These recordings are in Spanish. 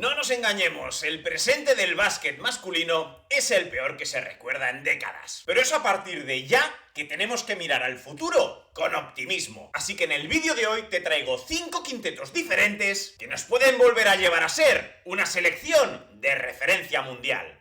No nos engañemos, el presente del básquet masculino es el peor que se recuerda en décadas. Pero es a partir de ya que tenemos que mirar al futuro con optimismo. Así que en el vídeo de hoy te traigo 5 quintetos diferentes que nos pueden volver a llevar a ser una selección de referencia mundial.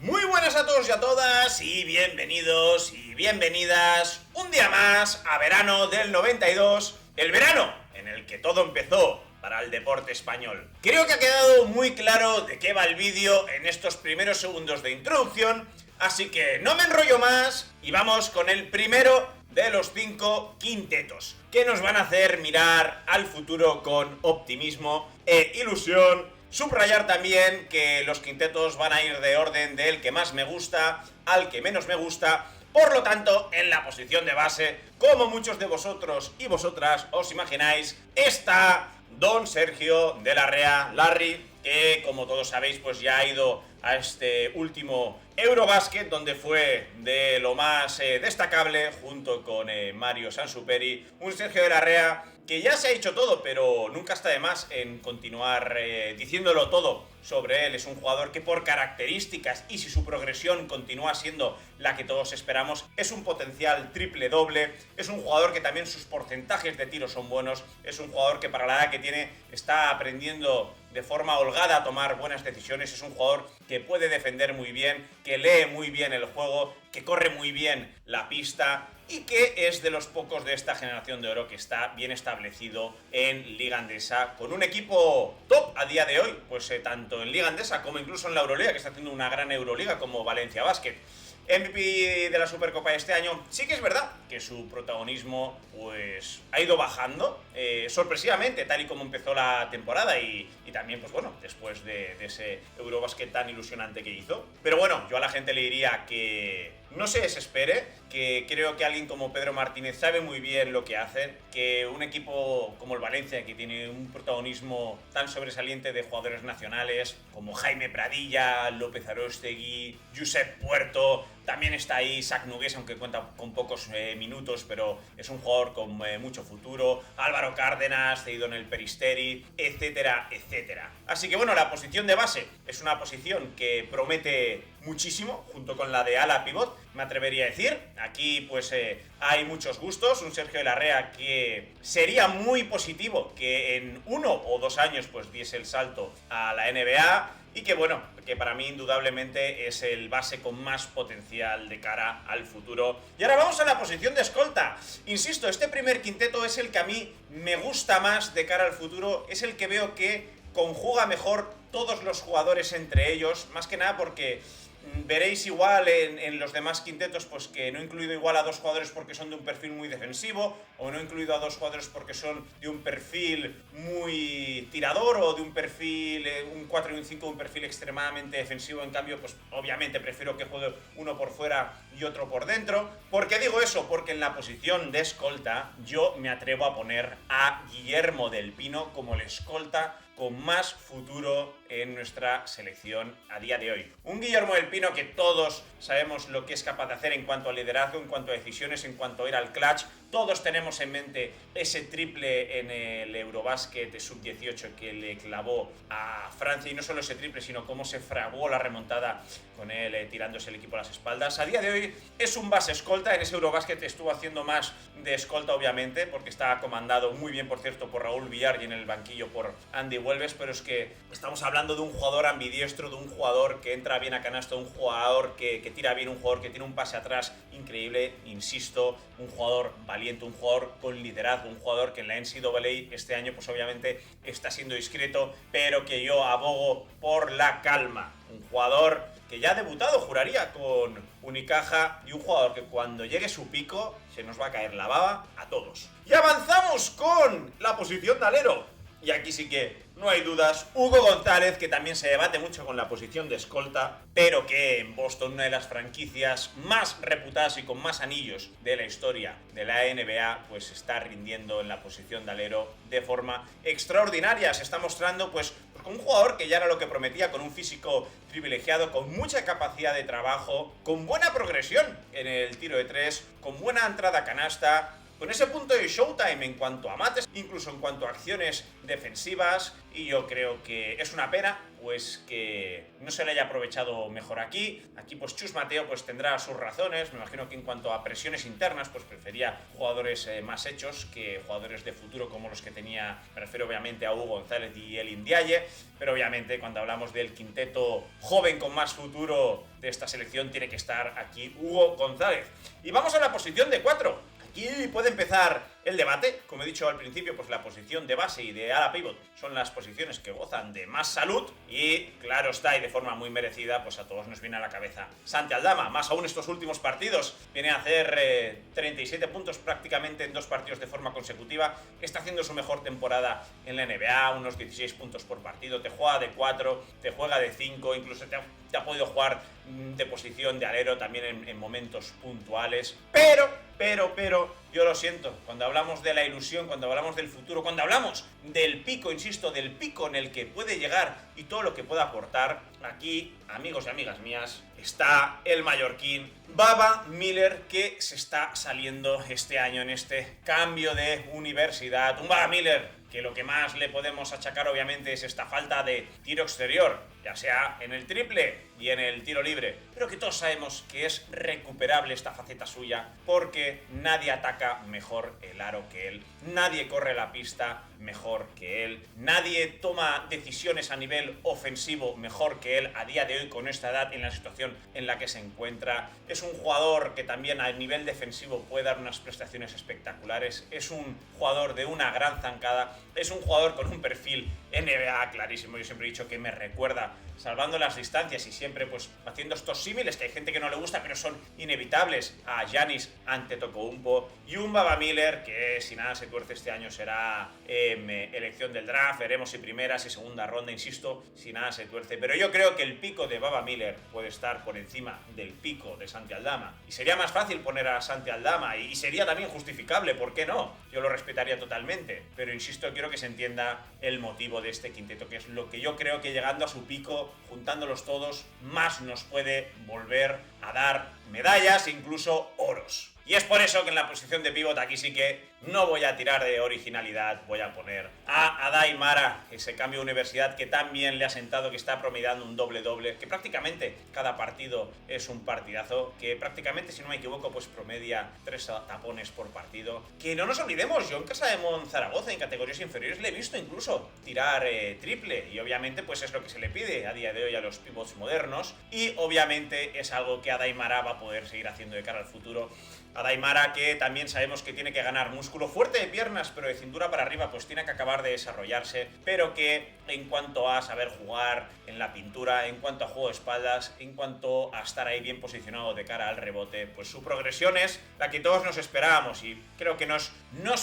Muy buenas a todos y a todas y bienvenidos y bienvenidas un día más a verano del 92, el verano en el que todo empezó para el deporte español. Creo que ha quedado muy claro de qué va el vídeo en estos primeros segundos de introducción, así que no me enrollo más y vamos con el primero de los 5 quintetos que nos van a hacer mirar al futuro con optimismo e ilusión. Subrayar también que los quintetos van a ir de orden del que más me gusta al que menos me gusta. Por lo tanto, en la posición de base, como muchos de vosotros y vosotras os imagináis, está Don Sergio de Larrea, Larry, que como todos sabéis pues ya ha ido a este último Eurobasket, donde fue de lo más destacable junto con Mario Sansuperi. Un Sergio de Larrea que ya se ha dicho todo, pero nunca está de más en continuar diciéndolo todo sobre él. Es un jugador que por características y si su progresión continúa siendo la que todos esperamos, es un potencial triple doble, es un jugador que también sus porcentajes de tiro son buenos, es un jugador que para la edad que tiene está aprendiendo de forma holgada a tomar buenas decisiones, es un jugador que puede defender muy bien, que lee muy bien el juego, que corre muy bien la pista y que es de los pocos de esta generación de oro que está bien establecido en Liga Endesa, con un equipo top a día de hoy, pues tanto en Liga Endesa como incluso en la Euroliga, que está haciendo una gran Euroliga como Valencia Basket. MVP de la Supercopa de este año. Sí que es verdad que su protagonismo pues ha ido bajando sorpresivamente, tal y como empezó la temporada y también pues bueno, después de ese Eurobasket tan ilusionante que hizo. Pero bueno, yo a la gente le diría que no se desespere, que creo que alguien como Pedro Martínez sabe muy bien lo que hace, que un equipo como el Valencia, que tiene un protagonismo tan sobresaliente de jugadores nacionales como Jaime Pradilla, López Aróstegui, Josep Puerto, también está ahí Isaac Nogués, aunque cuenta con pocos minutos, pero es un jugador con mucho futuro, Álvaro Cárdenas, cedido en el Peristeri, etcétera, etcétera. Así que bueno, la posición de base es una posición que promete muchísimo, junto con la de ala pivot, me atrevería a decir. Aquí pues hay muchos gustos, un Sergio de Larrea que sería muy positivo que en 1 o 2 años pues diese el salto a la NBA y que bueno, que para mí indudablemente es el base con más potencial de cara al futuro. Y ahora vamos a la posición de escolta. Insisto, este primer quinteto es el que a mí me gusta más de cara al futuro, es el que veo que conjuga mejor todos los jugadores entre ellos, más que nada porque veréis igual en los demás quintetos pues que no he incluido igual a 2 jugadores porque son de un perfil muy defensivo, o no he incluido a 2 jugadores porque son de un perfil muy tirador, o de un perfil, un 4 y un 5, un perfil extremadamente defensivo. En cambio, pues obviamente prefiero que juegue uno por fuera y otro por dentro. ¿Por qué digo eso? Porque en la posición de escolta yo me atrevo a poner a Guillermo del Pino como el escolta con más futuro en nuestra selección a día de hoy. Un Guillermo del Pino que todos sabemos lo que es capaz de hacer en cuanto a liderazgo, en cuanto a decisiones, en cuanto a ir al clutch. Todos tenemos en mente ese triple en el Eurobasket Sub-18 que le clavó a Francia, y no solo ese triple, sino cómo se fraguó la remontada con él tirándose el equipo a las espaldas. A día de hoy es un base escolta, en ese Eurobasket estuvo haciendo más de escolta obviamente, porque está comandado muy bien, por cierto, por Raúl Villar y en el banquillo por Andy Welves, pero es que estamos hablando de un jugador ambidiestro, de un jugador que entra bien a canasto, un jugador que tira bien, un jugador que tiene un pase atrás increíble, insisto, un jugador valiente, un jugador con liderazgo, un jugador que en la NCAA este año pues obviamente está siendo discreto, pero que yo abogo por la calma. Un jugador que ya ha debutado, juraría, con Unicaja, y un jugador que cuando llegue su pico se nos va a caer la baba a todos. Y avanzamos con la posición de alero. Y aquí sí que no hay dudas, Hugo González, que también se debate mucho con la posición de escolta, pero que en Boston, una de las franquicias más reputadas y con más anillos de la historia de la NBA, pues está rindiendo en la posición de alero de forma extraordinaria. Se está mostrando pues con un jugador que ya era lo que prometía, con un físico privilegiado, con mucha capacidad de trabajo, con buena progresión en el tiro de tres, con buena entrada a canasta, con ese punto de showtime en cuanto a mates, incluso en cuanto a acciones defensivas, y yo creo que es una pena pues que no se le haya aprovechado mejor aquí. Aquí pues Chus Mateo pues tendrá sus razones, me imagino que en cuanto a presiones internas pues prefería jugadores más hechos que jugadores de futuro como los que tenía, me refiero obviamente a Hugo González y Elin Diaye, pero obviamente cuando hablamos del quinteto joven con más futuro de esta selección tiene que estar aquí Hugo González. Y vamos a la posición de 4. Aquí puede empezar el debate. Como he dicho al principio, pues la posición de base y de ala pivot son las posiciones que gozan de más salud y claro está, y de forma muy merecida, pues a todos nos viene a la cabeza Santi Aldama, más aún estos últimos partidos. Viene a hacer 37 puntos prácticamente en 2 partidos de forma consecutiva, está haciendo su mejor temporada en la NBA, unos 16 puntos por partido, te juega de 4, te juega de 5, incluso te ha podido jugar de posición de alero también en momentos puntuales, pero, yo lo siento, cuando hablamos de la ilusión, cuando hablamos del futuro, cuando hablamos del pico, insisto, del pico en el que puede llegar y todo lo que pueda aportar, aquí, amigos y amigas mías, está el mallorquín Baba Miller, que se está saliendo este año en este cambio de universidad. Un Baba Miller que lo que más le podemos achacar obviamente es esta falta de tiro exterior, ya sea en el triple y en el tiro libre, pero que todos sabemos que es recuperable esta faceta suya porque nadie ataca mejor el aro que él, nadie corre la pista mejor que él, nadie toma decisiones a nivel ofensivo mejor que él a día de hoy con esta edad en la situación en la que se encuentra. Es un jugador que también a nivel defensivo puede dar unas prestaciones espectaculares, es un jugador de una gran zancada, es un jugador con un perfil NBA clarísimo. Yo siempre he dicho que me recuerda, salvando las distancias y siempre pues haciendo estos símiles que hay gente que no le gusta pero son inevitables, a Giannis Antetokounmpo y un Baba Miller que si nada se tuerce este año será elección del draft, veremos si primeras y segunda ronda, insisto, si nada se tuerce, pero yo creo que el pico de Baba Miller puede estar por encima del pico de Santi Aldama y sería más fácil poner a Santi Aldama y sería también justificable, ¿por qué no? Yo lo respetaría totalmente, pero insisto, quiero que se entienda el motivo de este quinteto, que es lo que yo creo que llegando a su pico, juntándolos todos, más nos puede volver a dar medallas e incluso oros. Y es por eso que en la posición de pívot aquí sí que no voy a tirar de originalidad, voy a poner a Aday Mara, ese cambio de universidad que tan bien le ha sentado, que está promediando un doble-doble, que prácticamente cada partido es un partidazo, que prácticamente, si no me equivoco, pues promedia 3 tapones por partido. Que no nos olvidemos, yo en Casa de Zaragoza, en categorías inferiores, le he visto incluso tirar triple, y obviamente pues es lo que se le pide a día de hoy a los pivots modernos, y obviamente es algo que Aday Mara va a poder seguir haciendo de cara al futuro. Aday Mara, que también sabemos que tiene que ganar músculo fuerte de piernas, pero de cintura para arriba pues tiene que acabar de desarrollarse, pero que en cuanto a saber jugar en la pintura, en cuanto a juego de espaldas, en cuanto a estar ahí bien posicionado de cara al rebote, pues su progresión es la que todos nos esperábamos y creo que no es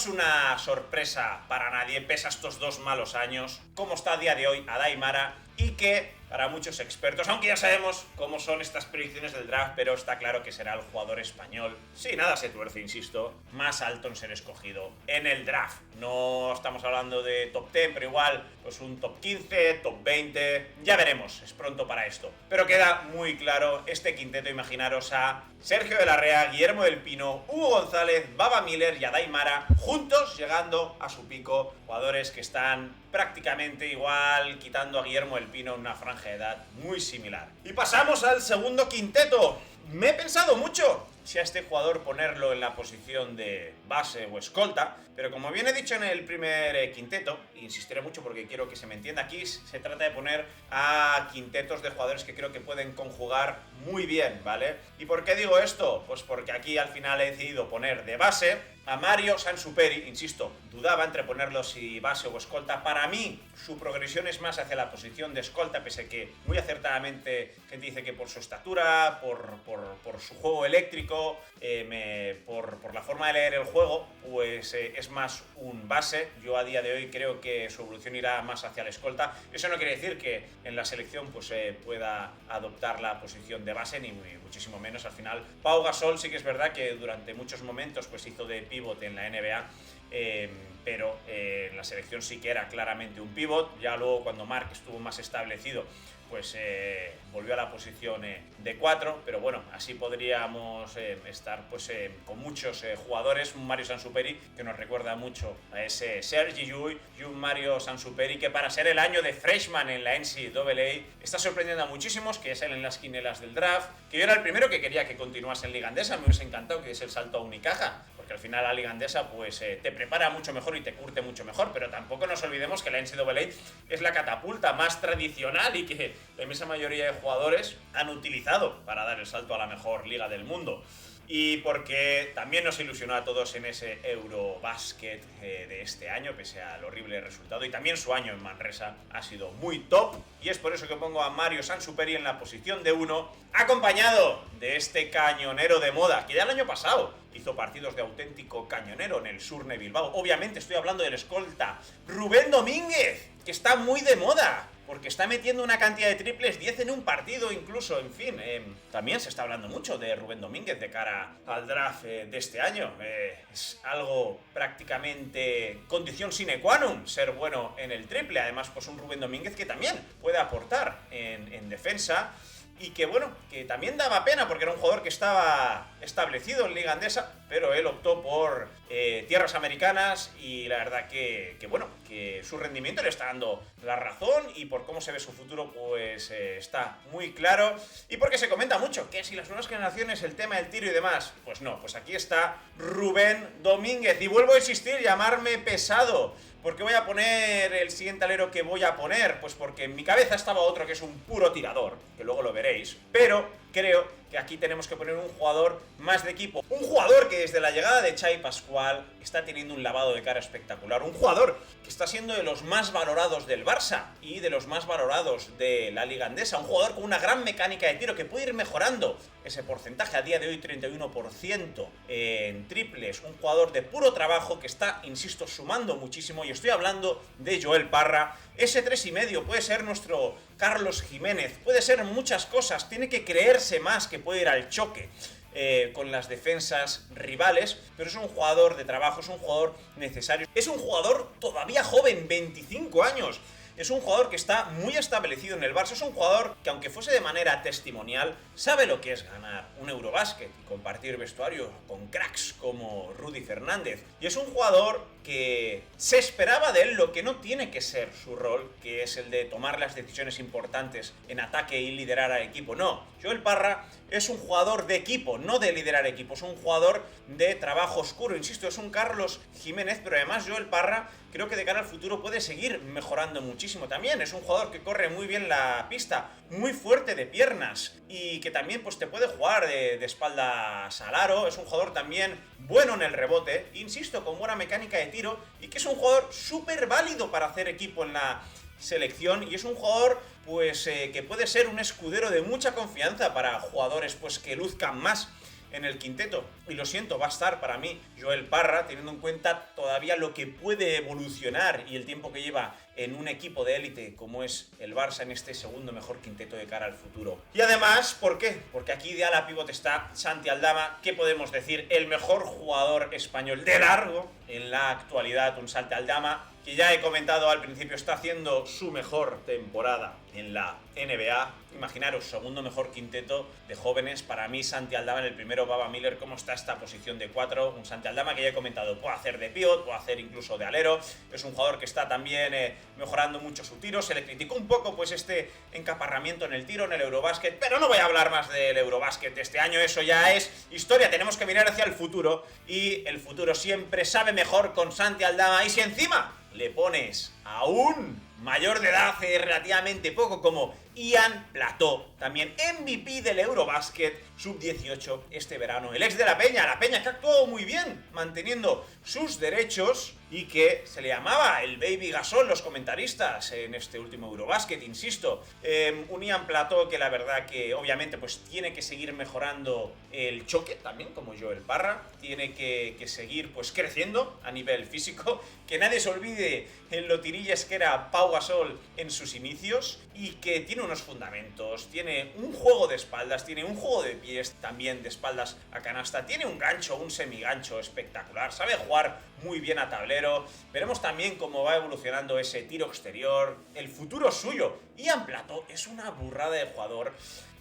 una sorpresa para nadie, pese a estos 2 malos años, como está a día de hoy Aday Mara, y que para muchos expertos, aunque ya sabemos cómo son estas predicciones del draft, pero está claro que será el jugador español, si nada se tuerce, insisto, más alto en ser escogido en el draft. No estamos hablando de top 10, pero igual pues un top 15, top 20, ya veremos, es pronto para esto. Pero queda muy claro este quinteto, imaginaros a Sergio de la Rea, Guillermo del Pino, Hugo González, Baba Miller y Aday Mara, juntos llegando a su pico, jugadores que están prácticamente igual, quitando a Guillermo del Pino en una franja de edad muy similar. Y pasamos al segundo quinteto. Me he pensado mucho si a este jugador ponerlo en la posición de base o escolta, pero como bien he dicho en el primer quinteto, insistiré mucho porque quiero que se me entienda, aquí se trata de poner a quintetos de jugadores que creo que pueden conjugar muy bien, ¿vale? ¿Y por qué digo esto? Pues porque aquí al final he decidido poner de base a Mario Sansuperi, insisto, dudaba entre ponerlo si base o escolta. Para mí, su progresión es más hacia la posición de escolta, pese a que muy acertadamente gente dice que por su estatura, por por su juego eléctrico, por la forma de leer el juego, pues es más un base. Yo a día de hoy creo que su evolución irá más hacia la escolta. Eso no quiere decir que en la selección pues pueda adoptar la posición de base, ni muchísimo menos. Al final, Pau Gasol sí que es verdad que durante muchos momentos pues hizo de pívot en la NBA, pero en la selección sí que era claramente un pívot. Ya luego, cuando Marc estuvo más establecido, pues volvió a la posición de 4, pero bueno, así podríamos estar pues con muchos jugadores. Un Mario Sansuperi que nos recuerda mucho a ese Sergi Llull, y un Mario Sansuperi que, para ser el año de freshman en la NCAA, está sorprendiendo a muchísimos, que salen en las quinielas del draft, que yo era el primero que quería que continuase en Liga Endesa. Me hubiese encantado que es el salto a Unicaja, porque al final la Liga Endesa pues te prepara mucho mejor y te curte mucho mejor, pero tampoco nos olvidemos que la NCAA es la catapulta más tradicional y que la inmensa mayoría de jugadores han utilizado para dar el salto a la mejor liga del mundo. Y porque también nos ilusionó a todos en ese Eurobasket de este año, pese al horrible resultado, y también su año en Manresa ha sido muy top, y es por eso que pongo a Mario Sansuperi en la posición de 1, acompañado de este cañonero de moda, que ya el año pasado hizo partidos de auténtico cañonero en el Surne Bilbao. Obviamente estoy hablando del escolta Rubén Domínguez, que está muy de moda, porque está metiendo una cantidad de triples, 10 en un partido incluso, en fin. También se está hablando mucho de Rubén Domínguez de cara al draft de este año. Es algo prácticamente condición sine qua non ser bueno en el triple. Además, pues un Rubén Domínguez que también puede aportar en defensa. Y que bueno, que también daba pena porque era un jugador que estaba establecido en Liga Endesa, pero él optó por tierras americanas, y la verdad que bueno, que su rendimiento le está dando la razón, y por cómo se ve su futuro pues está muy claro, y porque se comenta mucho que si las nuevas generaciones, el tema del tiro y demás, pues no, pues aquí está Rubén Domínguez. Y vuelvo a insistir, llamarme pesado. ¿Por qué voy a poner el siguiente alero que voy a poner? Pues porque en mi cabeza estaba otro que es un puro tirador, que luego lo veréis, pero creo que aquí tenemos que poner un jugador más de equipo. Un jugador que desde la llegada de Xavi Pascual está teniendo un lavado de cara espectacular. Un jugador que está siendo de los más valorados del Barça y de los más valorados de la Liga Endesa. Un jugador con una gran mecánica de tiro que puede ir mejorando ese porcentaje. A día de hoy 31% en triples. Un jugador de puro trabajo que está, insisto, sumando muchísimo. Y estoy hablando de Joel Parra. Ese 3,5 puede ser nuestro Carlos Jiménez. Puede ser muchas cosas. Tiene que creerse más que puede ir al choque con las defensas rivales, pero es un jugador de trabajo, es un jugador necesario, es un jugador todavía joven, 25 años. Es un jugador que está muy establecido en el Barça, es un jugador que, aunque fuese de manera testimonial, sabe lo que es ganar un Eurobasket y compartir vestuario con cracks como Rudy Fernández. Y es un jugador que se esperaba de él lo que no tiene que ser su rol, que es el de tomar las decisiones importantes en ataque y liderar al equipo. No, Joel Parra es un jugador de equipo, no de liderar equipos, es un jugador de trabajo oscuro. Insisto, es un Carlos Jiménez, pero además Joel Parra creo que de cara al futuro puede seguir mejorando muchísimo también. Es un jugador que corre muy bien la pista, muy fuerte de piernas, y que también pues te puede jugar de espaldas al aro. Es un jugador también bueno en el rebote, insisto, con buena mecánica de tiro, y que es un jugador súper válido para hacer equipo en la selección, y es un jugador pues que puede ser un escudero de mucha confianza para jugadores pues que luzcan más en el quinteto. Y lo siento, va a estar para mí Joel Parra, teniendo en cuenta todavía lo que puede evolucionar y el tiempo que lleva en un equipo de élite como es el Barça, en este segundo mejor quinteto de cara al futuro. Y además, ¿por qué? Porque aquí de ala pívot está Santi Aldama. ¿Qué podemos decir? El mejor jugador español de largo en la actualidad, un Santi Aldama que ya he comentado al principio, está haciendo su mejor temporada en la NBA. Imaginaros, segundo mejor quinteto de jóvenes. Para mí, Santi Aldama en el primero, Baba Miller. ¿Cómo está esta posición de 4? Un Santi Aldama que ya he comentado, puede hacer de pivot, puede hacer incluso de alero. Es un jugador que está también mejorando mucho su tiro. Se le criticó un poco pues este encaparramiento en el tiro, en el Eurobasket, pero no voy a hablar más del Eurobasket de este año. Eso ya es historia. Tenemos que mirar hacia el futuro, y el futuro siempre sabe mejor con Santi Aldama. Y si encima le pones a un mayor de edad hace relativamente poco como Ian Plató, también MVP del Eurobasket Sub-18 este verano. El ex de la Peña que ha actuado muy bien, manteniendo sus derechos y que se le llamaba el Baby Gasol los comentaristas en este último Eurobasket, insisto. Un Ian Plató que la verdad que obviamente pues tiene que seguir mejorando el choque también, como Joel Parra, tiene que seguir pues creciendo a nivel físico, que nadie se olvide en lo tirillas que era Pau Gasol en sus inicios y que tiene unos fundamentos, tiene un juego de espaldas, tiene un juego de pies también de espaldas a canasta, tiene un gancho, un semigancho espectacular, sabe jugar muy bien a tablero. Veremos también cómo va evolucionando ese tiro exterior, el futuro suyo. Ian Plató es una burrada de jugador.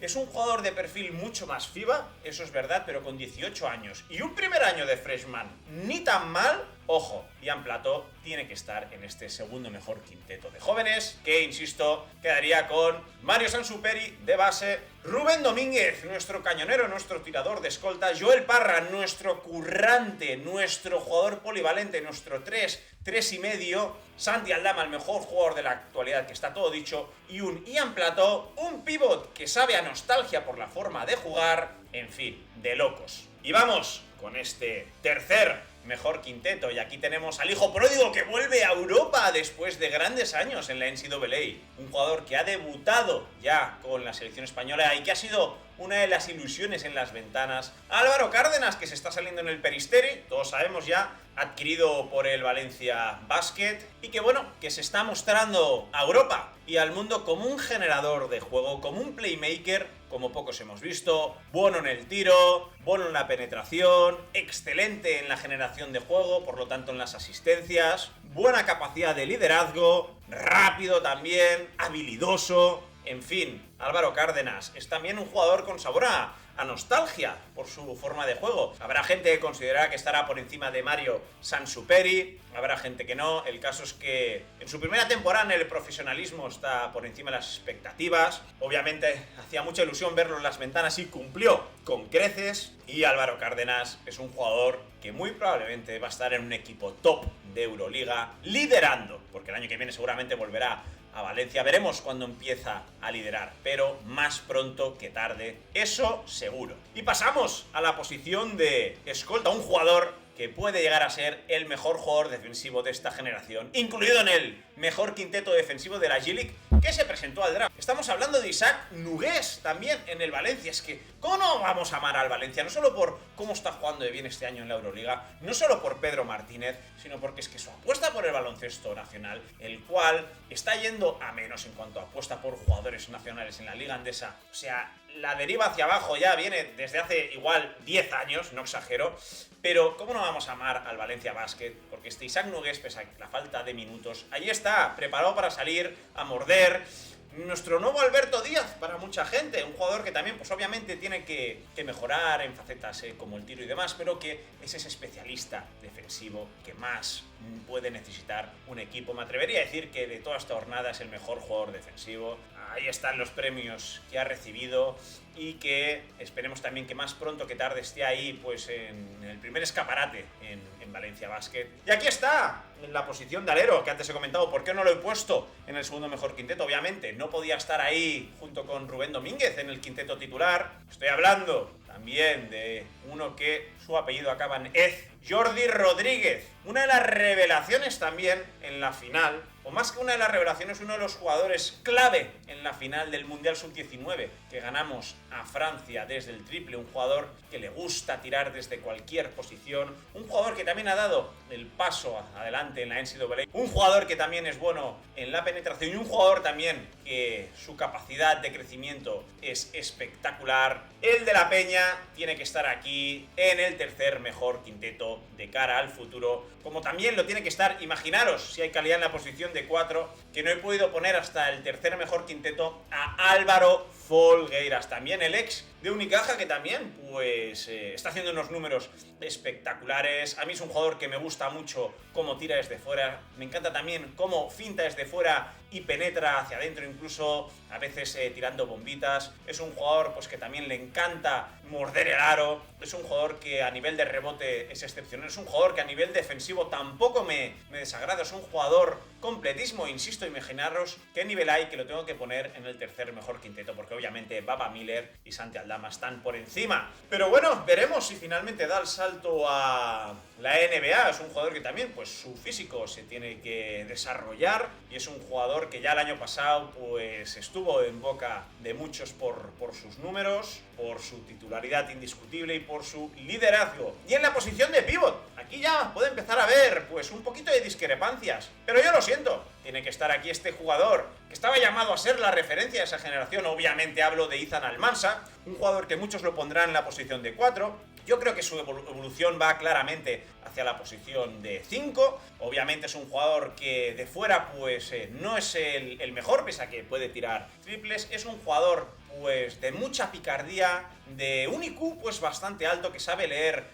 Es un jugador de perfil mucho más FIBA, eso es verdad, pero con 18 años y un primer año de freshman ni tan mal. Ojo, Ian Plató tiene que estar en este segundo mejor quinteto de jóvenes, que, insisto, quedaría con Mario Sansuperi de base, Rubén Domínguez, nuestro cañonero, nuestro tirador de escolta, Joel Parra, nuestro currante, nuestro jugador polivalente, nuestro 3 y medio, Santi Aldama, el mejor jugador de la actualidad, que está todo dicho, y un Ian Plató, un pívot que sabe a nostalgia por la forma de jugar, en fin, de locos. Y vamos con este tercer mejor quinteto, y aquí tenemos al hijo pródigo que vuelve a Europa después de grandes años en la NCAA, un jugador que ha debutado ya con la selección española y que ha sido una de las ilusiones en las ventanas. Álvaro Cárdenas, que se está saliendo en el Peristeri, todos sabemos ya, adquirido por el Valencia Basket, y que bueno, que se está mostrando a Europa y al mundo como un generador de juego, como un playmaker, como pocos hemos visto, bueno en el tiro, bueno en la penetración, excelente en la generación de juego, por lo tanto en las asistencias, buena capacidad de liderazgo, rápido también, habilidoso. En fin, Álvaro Cárdenas es también un jugador con sabor a nostalgia por su forma de juego. Habrá gente que considerará que estará por encima de Mario Sansuperi, habrá gente que no. El caso es que en su primera temporada en el profesionalismo está por encima de las expectativas. Obviamente hacía mucha ilusión verlo en las ventanas y cumplió con creces. Y Álvaro Cárdenas es un jugador que muy probablemente va a estar en un equipo top de Euroliga liderando, porque el año que viene seguramente volverá a Valencia. Veremos cuándo empieza a liderar, pero más pronto que tarde, eso seguro. Y pasamos a la posición de escolta, un jugador que puede llegar a ser el mejor jugador defensivo de esta generación, incluido en el mejor quinteto defensivo de la G-League que se presentó al draft. Estamos hablando de Isaac Nogués también en el Valencia. Es que, ¿cómo no vamos a amar al Valencia? No solo por cómo está jugando de bien este año en la Euroliga, no solo por Pedro Martínez, sino porque es que su apuesta por el baloncesto nacional, el cual está yendo a menos en cuanto a apuesta por jugadores nacionales en la Liga Andesa. O sea, la deriva hacia abajo ya viene desde hace igual 10 años, no exagero. Pero, ¿cómo no vamos a amar al Valencia Basket? Porque este Isaac Nogués, pese a la falta de minutos, ahí está, preparado para salir a morder. Nuestro nuevo Alberto Díaz para mucha gente, un jugador que también pues obviamente tiene que mejorar en facetas como el tiro y demás, pero que es ese especialista defensivo que más puede necesitar un equipo. Me atrevería a decir que de toda esta jornada es el mejor jugador defensivo. Ahí están los premios que ha recibido y que esperemos también que más pronto que tarde esté ahí pues en el primer escaparate en Valencia Basket. Y aquí está, en la posición de alero, que antes he comentado por qué no lo he puesto en el segundo mejor quinteto. Obviamente no podía estar ahí junto con Rubén Domínguez en el quinteto titular. Estoy hablando también de uno que su apellido acaba en Ez, Jordi Rodríguez, una de las revelaciones también en la final, o más que una de las revelaciones, uno de los jugadores clave en la final del Mundial Sub-19 que ganamos a Francia desde el triple, un jugador que le gusta tirar desde cualquier posición, un jugador que también ha dado el paso adelante en la NCAA, un jugador que también es bueno en la penetración y un jugador también que su capacidad de crecimiento es espectacular. El de la Peña tiene que estar aquí en el tercer mejor quinteto de cara al futuro, como también lo tiene que estar, imaginaros si hay calidad en la posición de 4, que no he podido poner hasta el tercer mejor quinteto a Álvaro Folgueiras, también el ex de Unicaja, que también pues está haciendo unos números espectaculares. A mí es un jugador que me gusta mucho cómo tira desde fuera, me encanta también cómo finta desde fuera y penetra hacia adentro, incluso a veces tirando bombitas. Es un jugador pues que también le encanta morder el aro, es un jugador que a nivel de rebote es excepcional, es un jugador que a nivel defensivo tampoco me desagrada, es un jugador completísimo, insisto, imaginaros qué nivel hay, que lo tengo que poner en el tercer mejor quinteto, porque obviamente Baba Miller y Santi Aldama están por encima. Pero bueno, veremos si finalmente da el salto a la NBA. Es un jugador que también, pues su físico se tiene que desarrollar, y es un jugador que ya el año pasado pues estuvo en boca de muchos por sus números, por su titularidad indiscutible y por su liderazgo. Y en la posición de pívot, aquí ya puede empezar a haber pues un poquito de discrepancias, pero yo lo siento, tiene que estar aquí este jugador que estaba llamado a ser la referencia de esa generación. Obviamente hablo de Ethan Almansa, un jugador que muchos lo pondrán en la posición de 4. Yo creo que su evolución va claramente hacia la posición de 5. Obviamente es un jugador que de fuera pues no es el mejor, pese a que puede tirar triples. Es un jugador pues de mucha picardía, de un IQ pues bastante alto, que sabe leer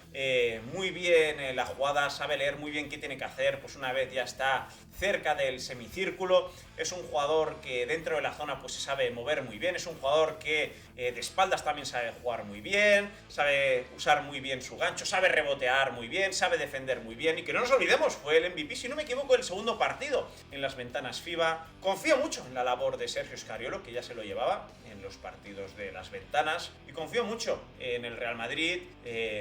muy bien la jugada, sabe leer muy bien qué tiene que hacer pues una vez ya está cerca del semicírculo. Es un jugador que dentro de la zona pues se sabe mover muy bien, es un jugador que de espaldas también sabe jugar muy bien, sabe usar muy bien su gancho, sabe rebotear muy bien, sabe defender muy bien, y que no nos olvidemos, fue el MVP, si no me equivoco, el segundo partido en las ventanas FIBA. Confío mucho en la labor de Sergio Scariolo, que ya se lo llevaba en los partidos de las ventanas, y confío mucho en el Real Madrid,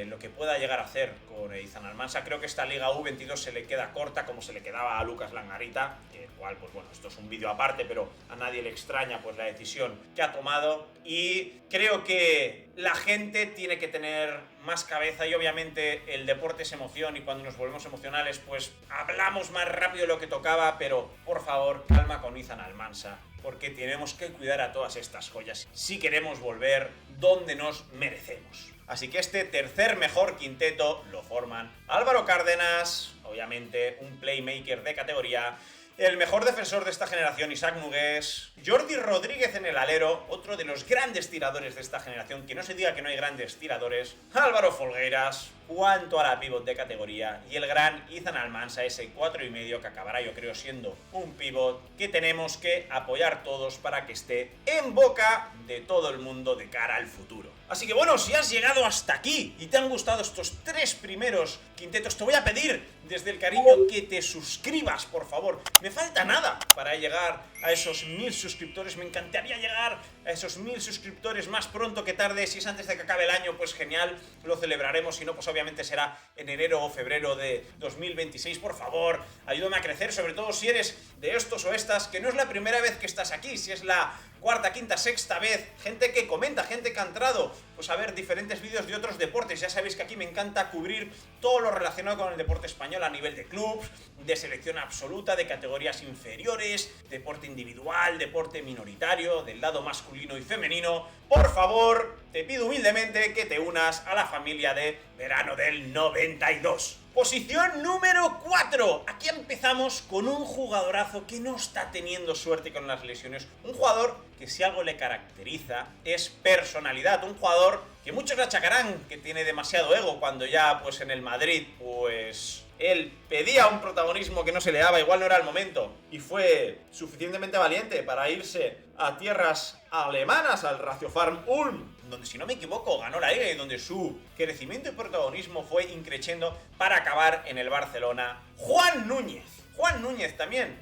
lo que pueda llegar a hacer con Ethan Almansa. Creo que esta Liga U22 se le queda corta, como se le quedaba a Lucas Langarita, el cual, pues bueno, esto es un vídeo aparte, pero a nadie le extraña pues la decisión que ha tomado, y creo que la gente tiene que tener más cabeza, y obviamente el deporte es emoción, y cuando nos volvemos emocionales pues hablamos más rápido de lo que tocaba, pero por favor, calma con Ethan Almansa, porque tenemos que cuidar a todas estas joyas si queremos volver donde nos merecemos. Así que este tercer mejor quinteto lo forman Álvaro Cárdenas, obviamente un playmaker de categoría, el mejor defensor de esta generación, Isaac Nogués, Jordi Rodríguez en el alero, otro de los grandes tiradores de esta generación, que no se diga que no hay grandes tiradores, Álvaro Folgueiras, cuanto a la pívot de categoría, y el gran Ethan Almansa, ese 4,5 que acabará yo creo siendo un pívot que tenemos que apoyar todos para que esté en boca de todo el mundo de cara al futuro. Así que bueno, si has llegado hasta aquí y te han gustado estos tres primeros quintetos, te voy a pedir desde el cariño que te suscribas, por favor. Me falta nada para llegar a esos 1000 suscriptores. Me encantaría llegar a esos 1000 suscriptores más pronto que tarde. Si es antes de que acabe el año, pues genial, lo celebraremos. Si no, pues obviamente será en enero o febrero de 2026. Por favor, ayúdame a crecer, sobre todo si eres de estos o estas, que no es la primera vez que estás aquí, si es la cuarta, quinta, sexta vez, gente que comenta, gente que ha entrado pues a ver diferentes vídeos de otros deportes. Ya sabéis que aquí me encanta cubrir todo lo relacionado con el deporte español a nivel de clubs, de selección absoluta, de categorías inferiores, deporte individual, deporte minoritario, del lado masculino y femenino. Por favor, te pido humildemente que te unas a la familia de Verano del 92. Posición número 4. Aquí empezamos con un jugadorazo que no está teniendo suerte con las lesiones. Un jugador que si algo le caracteriza es personalidad. Un jugador que muchos le achacarán que tiene demasiado ego, cuando ya pues en el Madrid pues él pedía un protagonismo que no se le daba, igual no era el momento, y fue suficientemente valiente para irse a tierras alemanas, al Ratiofarm Ulm, donde si no me equivoco ganó la liga y donde su crecimiento y protagonismo fue increciendo para acabar en el Barcelona. Juan Núñez también,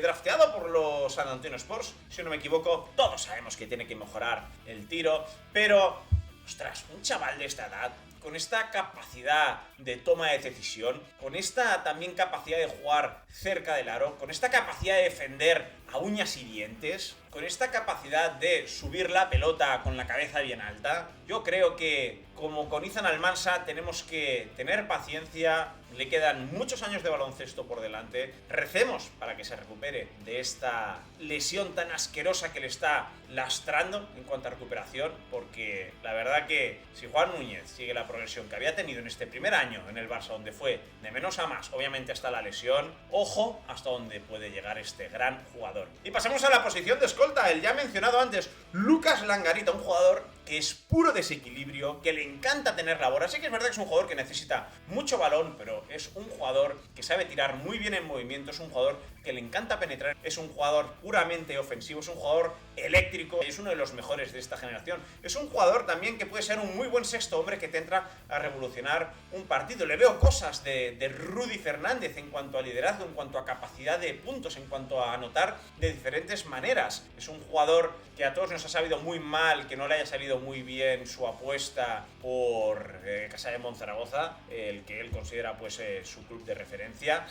drafteado por los San Antonio Spurs, si no me equivoco. Todos sabemos que tiene que mejorar el tiro, pero ostras, un chaval de esta edad, con esta capacidad de toma de decisión, con esta también capacidad de jugar cerca del aro, con esta capacidad de defender a uñas y dientes, con esta capacidad de subir la pelota con la cabeza bien alta, yo creo que, como con Ethan Almansa, tenemos que tener paciencia. Le quedan muchos años de baloncesto por delante. Recemos para que se recupere de esta lesión tan asquerosa que le está lastrando en cuanto a recuperación, porque la verdad que si Juan Núñez sigue la progresión que había tenido en este primer año en el Barça, donde fue de menos a más, obviamente hasta la lesión, ojo hasta dónde puede llegar este gran jugador. jugador. Y pasamos a la posición de escolta, el ya mencionado antes, Lucas Langarita, un jugador que es puro desequilibrio, que le encanta tener la bola. Sí que es verdad que es un jugador que necesita mucho balón, pero es un jugador que sabe tirar muy bien en movimiento, es un jugador que le encanta penetrar, es un jugador puramente ofensivo, es un jugador eléctrico, es uno de los mejores de esta generación. Es un jugador también que puede ser un muy buen sexto hombre que te entra a revolucionar un partido. Le veo cosas de Rudy Fernández en cuanto a liderazgo, en cuanto a capacidad de puntos, en cuanto a anotar de diferentes maneras. Es un jugador que a todos nos ha sabido muy mal, que no le haya salido muy bien su apuesta por Casa de Monzaragoza, el que él considera pues su club de referencia.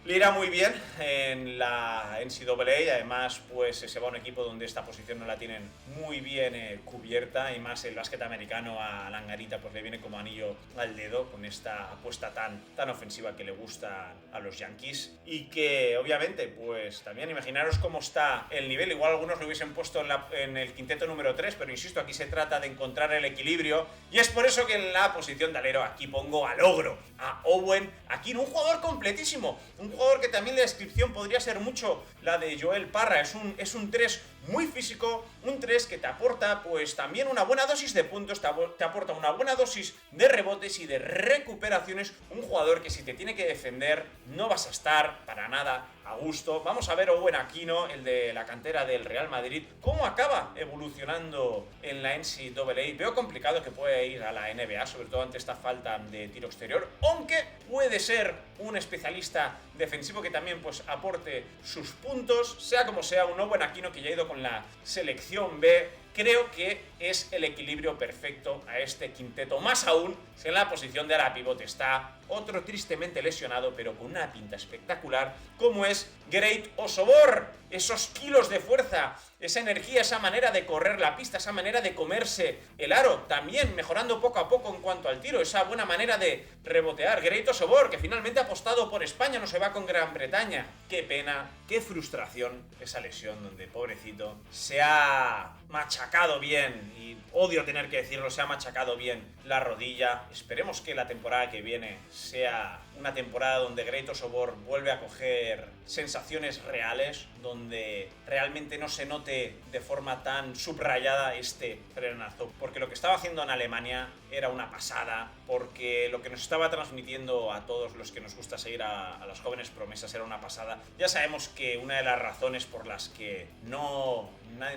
Le irá muy bien en la NCAA y además pues se va a un equipo donde esta posición no la tienen muy bien cubierta, y más el básquet americano a Langarita pues le viene como anillo al dedo con esta apuesta tan ofensiva que le gusta a los Yankees, y que obviamente pues también imaginaros cómo está el nivel. Igual algunos lo hubiesen puesto en el quinteto número 3, pero insisto, aquí se trata de encontrar el equilibrio, y es por eso que en la posición de alero aquí pongo al ogro, a Owen Aquino, un jugador completísimo, un jugador que también la descripción podría ser mucho la de Joel Parra. Es un 3 muy físico, un 3 que te aporta pues también una buena dosis de puntos, te aporta una buena dosis de rebotes y de recuperaciones, un jugador que si te tiene que defender no vas a estar para nada a gusto. Vamos a ver Owen Aquino, el de la cantera del Real Madrid, cómo acaba evolucionando en la NCAA. Veo complicado que pueda ir a la NBA, sobre todo ante esta falta de tiro exterior, aunque puede ser un especialista defensivo que también pues aporte sus puntos. Sea como sea, un Owen Aquino que ya ha ido con la selección B, creo que es el equilibrio perfecto a este quinteto. Más aún si en la posición de ala pivote está otro tristemente lesionado, pero con una pinta espectacular, como es Great Osobor. Esos kilos de fuerza, esa energía, esa manera de correr la pista, esa manera de comerse el aro, también mejorando poco a poco en cuanto al tiro, esa buena manera de rebotear. Great Osobor, que finalmente ha apostado por España, no se va con Gran Bretaña. Qué pena, qué frustración esa lesión donde, pobrecito, se ha machacado bien, y odio tener que decirlo, se ha machacado bien la rodilla. Esperemos que la temporada que viene sea una temporada donde Great Osobor vuelve a coger sensaciones reales, donde realmente no se note de forma tan subrayada este frenazo, porque lo que estaba haciendo en Alemania era una pasada, porque lo que nos estaba transmitiendo a todos los que nos gusta seguir a las jóvenes promesas era una pasada. Ya sabemos que una de las razones por las que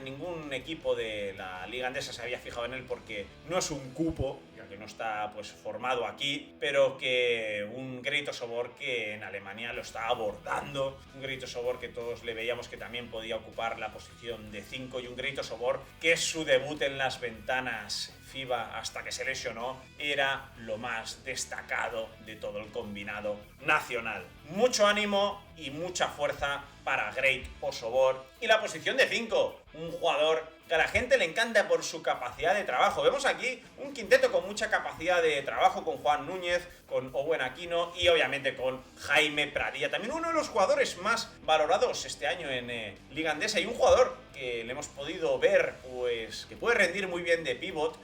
ningún equipo de la Liga Andesa se había fijado en él, porque no es un cupo, ya que no está pues formado aquí, pero que un Great Osobor que en Alemania lo está abordando, un Great Osobor que todos le veíamos que también podía ocupar la posición de 5, y un Great Osobor que es su debut en las ventanas FIBA hasta que se lesionó, era lo más destacado de todo el combinado nacional. Mucho ánimo y mucha fuerza para Great Osobor. Y la posición de 5, un jugador que a la gente le encanta por su capacidad de trabajo. Vemos aquí un quinteto con mucha capacidad de trabajo, con Juan Núñez, con Owen Aquino y obviamente con Jaime Pradilla, también uno de los jugadores más valorados este año en Liga Andesa, y un jugador que le hemos podido ver pues que puede rendir muy bien de pívot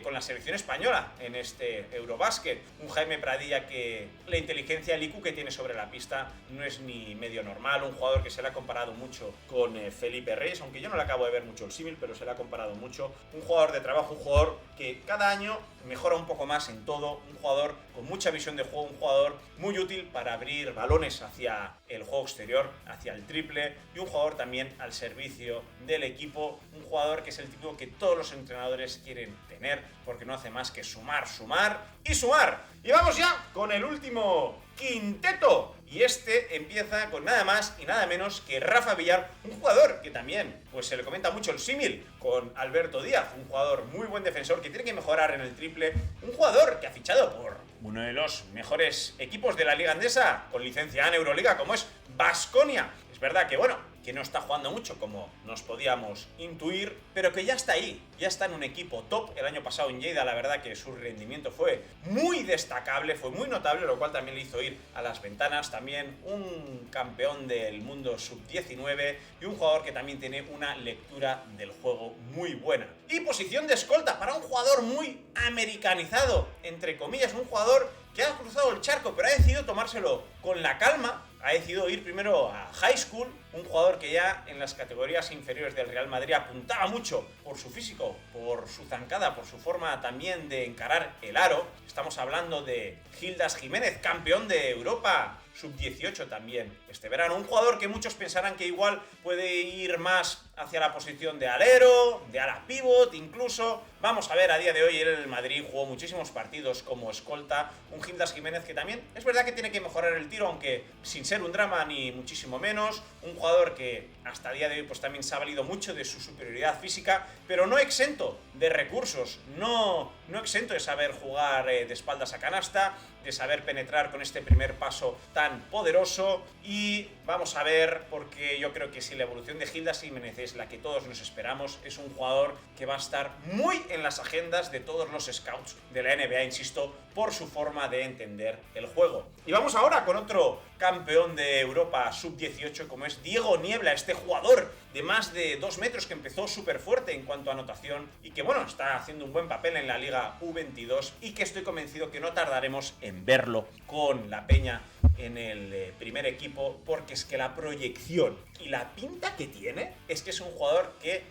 con la selección española en este Eurobasket. Un Jaime Pradilla que la inteligencia, el IQ que tiene sobre la pista no es ni medio normal, un jugador que se le ha comparado mucho con Felipe Reyes, aunque yo no le acabo de ver mucho el símil, pero se le ha comparado mucho. Un jugador de trabajo, un jugador que cada año mejora un poco más en todo, un jugador con mucha visión de juego, un jugador muy útil para abrir balones hacia el juego exterior, hacia el triple, y un jugador también al servicio del equipo, un jugador que es el tipo que todos los entrenadores quieren tener, porque no hace más que sumar, sumar y sumar. Y vamos ya con el último quinteto, y este empieza con nada más y nada menos que Rafa Villar, un jugador que también pues se le comenta mucho el símil con Alberto Díaz, un jugador muy buen defensor que tiene que mejorar en el triple, un jugador que ha fichado por uno de los mejores equipos de la Liga Andesa con licencia en Euroliga, como es Baskonia. Es verdad que que no está jugando mucho como nos podíamos intuir, pero que ya está ahí, ya está en un equipo top. El año pasado en Lleida la verdad que su rendimiento fue muy destacable, fue muy notable, lo cual también le hizo ir a las ventanas. También un campeón del mundo sub-19 y un jugador que también tiene una lectura del juego muy buena. Y posición de escolta para un jugador muy americanizado, entre comillas, un jugador que ha cruzado el charco pero ha decidido tomárselo con la calma, ha decidido ir primero a high school, un jugador que ya en las categorías inferiores del Real Madrid apuntaba mucho por su físico, por su zancada, por su forma también de encarar el aro. Estamos hablando de Gildas Jiménez, campeón de Europa sub-18 también este verano. Un jugador que muchos pensarán que igual puede ir más hacia la posición de alero, de ala pivot incluso. Vamos a ver, a día de hoy él en el Madrid jugó muchísimos partidos como escolta. Un Gildas Jiménez que también es verdad que tiene que mejorar el tiro, aunque sin ser un drama ni muchísimo menos. Un jugador que hasta el día de hoy pues también se ha valido mucho de su superioridad física, pero no exento de recursos, no exento de saber jugar de espaldas a canasta, de saber penetrar con este primer paso tan poderoso. Y vamos a ver, porque yo creo que si la evolución de Gildas Jiménez es la que todos nos esperamos, es un jugador que va a estar muy en las agendas de todos los scouts de la NBA, insisto, por su forma de entender el juego. Y vamos ahora con otro campeón de Europa sub-18 como es Diego Niebla, este jugador de más de 2 metros que empezó súper fuerte en cuanto a anotación y que bueno, está haciendo un buen papel en la Liga U22 y que estoy convencido que no tardaremos en verlo con la Peña en el primer equipo, porque es que la proyección y la pinta que tiene es que es un jugador que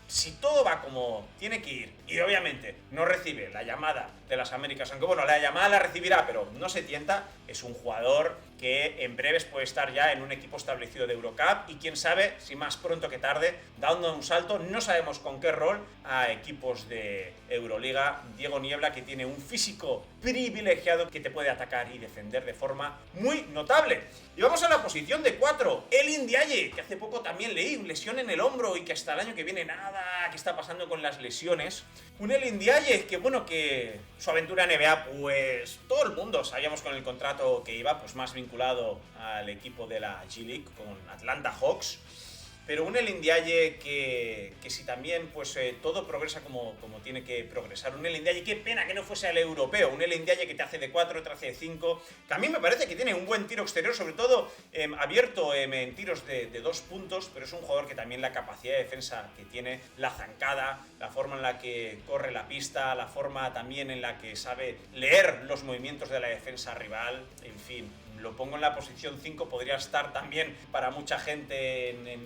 si todo va como tiene que ir y obviamente no recibe la llamada de las Américas, aunque bueno, la llamada la recibirá pero no se tienta, es un jugador que en breves puede estar ya en un equipo establecido de Eurocup y quién sabe si más pronto que tarde dando un salto, no sabemos con qué rol, a equipos de Euroliga. Diego Niebla, que tiene un físico privilegiado que te puede atacar y defender de forma muy notable. Y vamos a la posición de 4, el Ndiaye, que hace poco también leí lesión en el hombro y que hasta el año que viene nada, ¿qué está pasando con las lesiones? Un el Ndiaye que bueno, que su aventura en NBA pues todo el mundo sabíamos con el contrato que iba pues más vinculado al equipo de la G-League con Atlanta Hawks. Pero un el Ndiaye que si también pues todo progresa como tiene que progresar. Un el Ndiaye, qué pena que no fuese al europeo. Un el Ndiaye que te hace de 4, te hace de 5. También me parece que tiene un buen tiro exterior, sobre todo abierto en tiros de 2 puntos, pero es un jugador que también la capacidad de defensa que tiene, la zancada, la forma en la que corre la pista, la forma también en la que sabe leer los movimientos de la defensa rival, en fin. Lo pongo en la posición 5, podría estar también para mucha gente en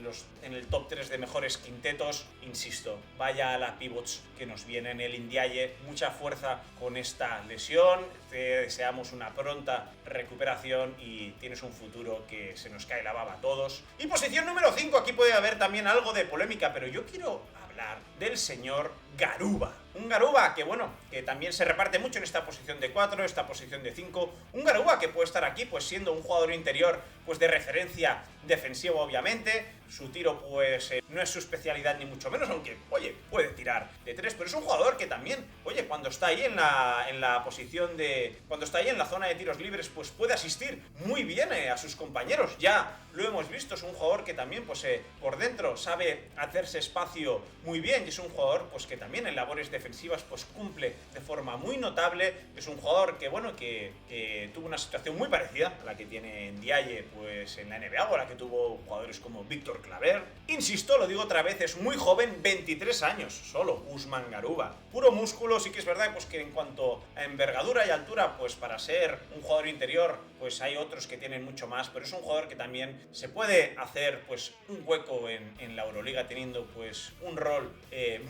el top 3 de mejores quintetos. Insisto, vaya a la pivots que nos viene en el Ndiaye, mucha fuerza con esta lesión, te deseamos una pronta recuperación y tienes un futuro que se nos cae la baba a todos. Y posición número 5, aquí puede haber también algo de polémica, pero yo quiero hablar del señor Garuba. Un Garuba que bueno, que también se reparte mucho en esta posición de 4, esta posición de 5. Un Garuba que puede estar aquí pues siendo un jugador interior pues de referencia defensiva obviamente. Su tiro pues no es su especialidad ni mucho menos, aunque oye, puede tirar de 3, pero es un jugador que también, oye, cuando está ahí en la posición de... cuando está ahí en la zona de tiros libres pues puede asistir muy bien a sus compañeros. Ya lo hemos visto, es un jugador que también pues por dentro sabe hacerse espacio muy bien y es un jugador pues que también en labores defensivas pues cumple de forma muy notable. Es un jugador que bueno, que tuvo una situación muy parecida a la que tiene Ndiaye pues en la NBA o a la que tuvo jugadores como Víctor Claver. Insisto, lo digo otra vez, es muy joven, 23 años solo, Usman Garuba. Puro músculo, sí que es verdad pues que en cuanto a envergadura y altura pues para ser un jugador interior pues hay otros que tienen mucho más, pero es un jugador que también se puede hacer pues un hueco en la Euroliga teniendo pues un rol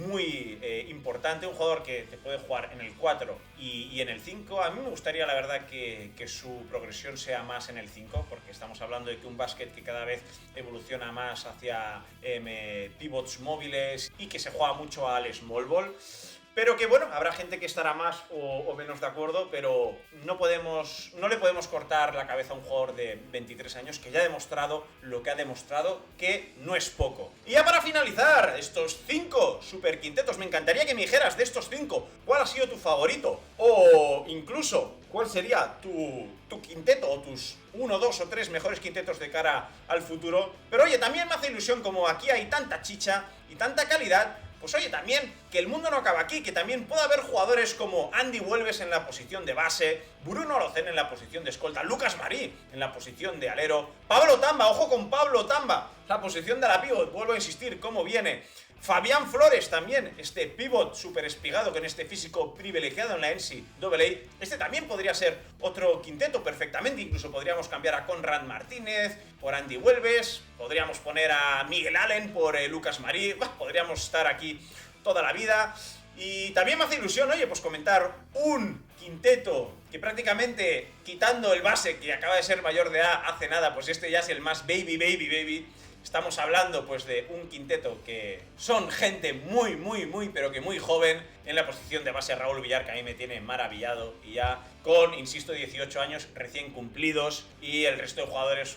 muy importante, un jugador que te puede jugar en el 4 y en el 5. A mí me gustaría la verdad que su progresión sea más en el 5, porque estamos hablando de que un básquet que cada vez evoluciona más hacia pivots móviles y que se juega mucho al small ball. Pero que bueno, habrá gente que estará más o menos de acuerdo, pero no le podemos cortar la cabeza a un jugador de 23 años que ya ha demostrado lo que ha demostrado, que no es poco. Y ya para finalizar, estos 5 super quintetos, me encantaría que me dijeras de estos 5, ¿cuál ha sido tu favorito? O incluso, ¿cuál sería tu quinteto o tus 1, 2 o 3 mejores quintetos de cara al futuro? Pero oye, también me hace ilusión como aquí hay tanta chicha y tanta calidad. Pues oye, también que el mundo no acaba aquí, que también puede haber jugadores como Andy Huelves en la posición de base, Bruno Locen en la posición de escolta, Lucas Marí en la posición de alero, Pablo Tamba, ojo con Pablo Tamba, la posición de la pívot, vuelvo a insistir, cómo viene Fabián Flores también, este pivot súper espigado con este físico privilegiado en la NCAA. Este también podría ser otro quinteto perfectamente, incluso podríamos cambiar a Conrad Martínez por Andy Huelves, podríamos poner a Miguel Allen por Lucas Marí, podríamos estar aquí toda la vida. Y también me hace ilusión, oye, pues comentar un quinteto que prácticamente, quitando el base que acaba de ser mayor de edad hace nada, pues este ya es el más baby. Estamos hablando pues de un quinteto que son gente muy, pero que muy joven. En la posición de base Raúl Villar, que a mí me tiene maravillado, y ya con, insisto, 18 años recién cumplidos, y el resto de jugadores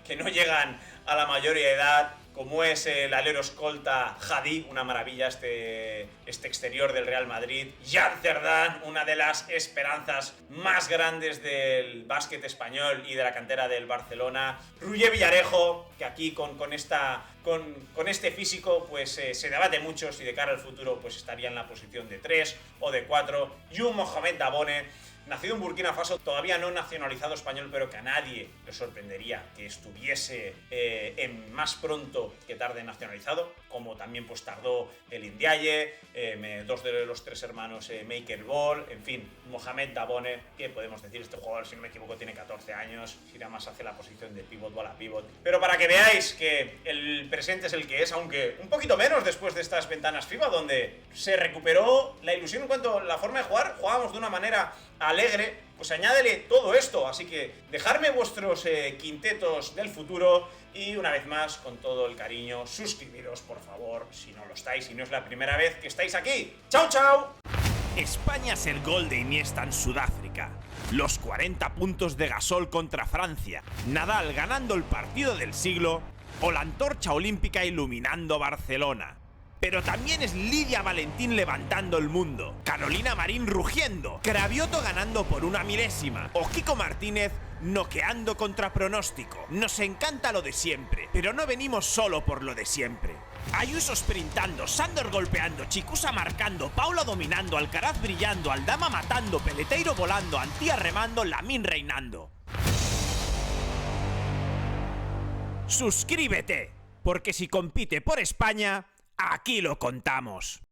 que no llegan a la mayoría de edad, como es el alero escolta Hadí, una maravilla este exterior del Real Madrid. Jan Cerdán, una de las esperanzas más grandes del básquet español y de la cantera del Barcelona. Ruller Villarejo, que aquí con este físico pues se debate mucho si de cara al futuro pues estaría en la posición de 3 o de 4. Y un Mohamed Dabone, nacido en Burkina Faso, todavía no nacionalizado español, pero que a nadie le sorprendería que estuviese más pronto que tarde nacionalizado, como también pues tardó el Indiaye, dos de los tres hermanos Maker Ball, en fin, Mohamed Dabone, ¿qué podemos decir? Este jugador, si no me equivoco, tiene 14 años, irá más hacia la posición de pivot o a la pivot. Pero para que veáis que el presente es el que es, aunque un poquito menos después de estas ventanas FIBA, donde se recuperó la ilusión en cuanto a la forma de jugar, jugábamos de una manera alegre, pues añádele todo esto. Así que dejadme vuestros quintetos del futuro y una vez más, con todo el cariño, suscribiros por favor si no lo estáis y no es la primera vez que estáis aquí. ¡Chao, chao! España es el gol de Iniesta en Sudáfrica, los 40 puntos de Gasol contra Francia, Nadal ganando el partido del siglo o la antorcha olímpica iluminando Barcelona. Pero también es Lidia Valentín levantando el mundo, Carolina Marín rugiendo, Cravioto ganando por una milésima o Kiko Martínez noqueando contra pronóstico. Nos encanta lo de siempre, pero no venimos solo por lo de siempre. Ayuso sprintando, Sandor golpeando, Chicusa marcando, Paula dominando, Alcaraz brillando, Aldama matando, Peleteiro volando, Antía remando, Lamín reinando. Suscríbete, porque si compite por España, aquí lo contamos.